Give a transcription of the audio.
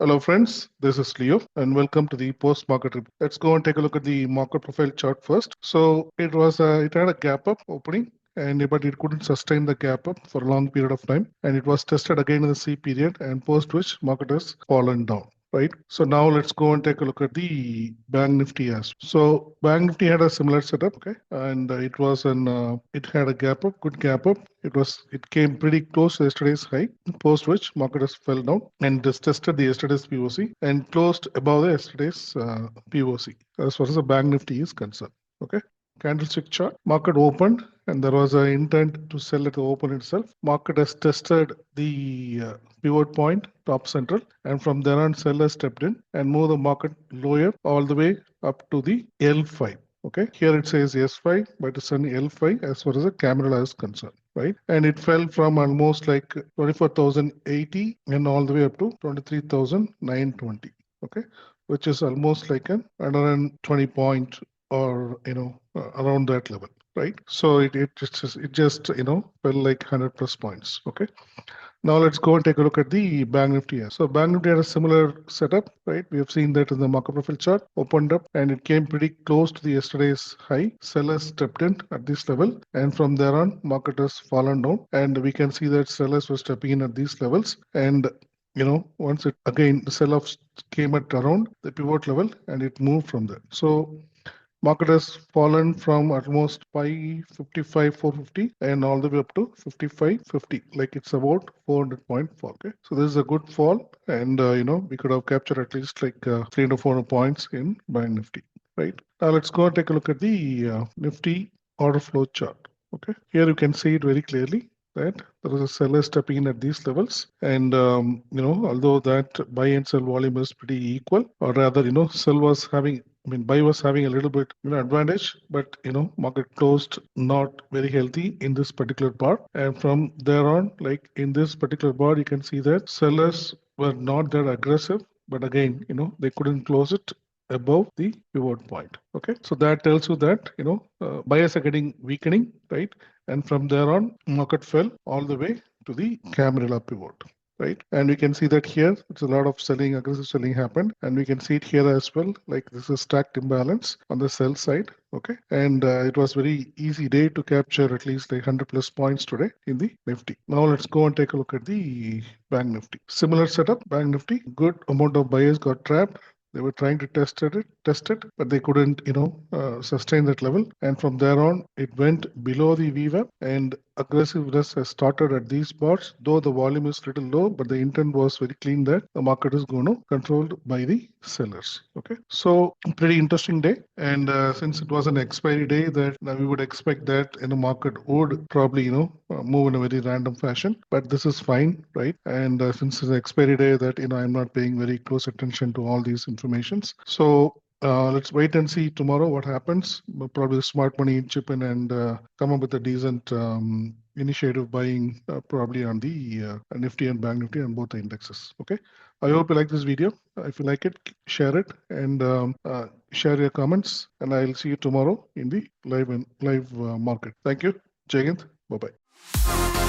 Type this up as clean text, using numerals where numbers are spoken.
Hello friends, this is Leo and welcome to the post-market report. Let's go and take a look at the market profile chart first. So it had a gap up opening but it couldn't sustain the gap up for a long period of time and it was tested again in the C period and post which market has fallen down. Right. So now let's go and take a look at the Bank Nifty as. So Bank Nifty had a similar setup, okay, and it had a gap up, good gap up. It came pretty close to yesterday's high, post which market has fell down and just tested the yesterday's POC and closed above the yesterday's POC as far as the Bank Nifty is concerned. Okay. Candlestick chart. Market opened and there was an intent to sell at the open itself. Market has tested the pivot point top central and from there on seller stepped in and moved the market lower all the way up to the L5. Okay, here it says S5, but it's an L5 as far as the Camarilla is concerned, right? And it fell from almost like 24,080 and all the way up to 23,920. Okay, which is almost like an 120 point or around that level, right? So it just fell like 100 plus points. Okay. Now let's go and take a look at the Bank Nifty. So Bank Nifty had a similar setup, right? We have seen that in the market profile chart, opened up and it came pretty close to the yesterday's high. Sellers stepped in at this level and from there on market has fallen down and we can see that sellers were stepping in at these levels and once it again the sell-off came at around the pivot level and it moved from there. So market has fallen from almost 555, 450 and all the way up to 55.50. Like it's about 400 point fall. Okay, so this is a good fall, and we could have captured at least like 300 to 400 points in Bank Nifty. Right now, let's go and take a look at the Nifty order flow chart. Okay, here you can see it very clearly that there is a seller stepping in at these levels and although that buy and sell volume is pretty equal, or rather buy was having a little bit advantage, but market closed not very healthy in this particular bar, and from there on, like in this particular bar, you can see that sellers were not that aggressive, but again they couldn't close it above the pivot point. Okay, so that tells you that buyers are getting weakening, right? And from there on, market fell all the way to the Camarilla pivot. Right, and we can see that here it's a lot of selling, aggressive selling happened, and we can see it here as well. Like this is stacked imbalance on the sell side. Okay, and it was very easy day to capture at least like 100 plus points today in the Nifty. Now let's go and take a look at the Bank Nifty. Similar setup, Bank Nifty. Good amount of buyers got trapped. They were trying to test it, but they couldn't, sustain that level. And from there on, it went below the VWAP and aggressiveness has started at these spots, though the volume is little low, but the intent was very clean that the market is going to controlled by the sellers. Okay, so pretty interesting day, and since it was an expiry day, that we would expect that market would probably move in a very random fashion, but this is fine, right? And since it's an expiry day, that I'm not paying very close attention to all these informations. So let's wait and see tomorrow what happens. Probably smart money chip in and come up with a decent initiative buying probably on the Nifty and Bank Nifty on both the indexes. Okay, I hope you like this video. If you like it, share it and share your comments. And I'll see you tomorrow in the live market. Thank you. Jai Hind. Bye bye.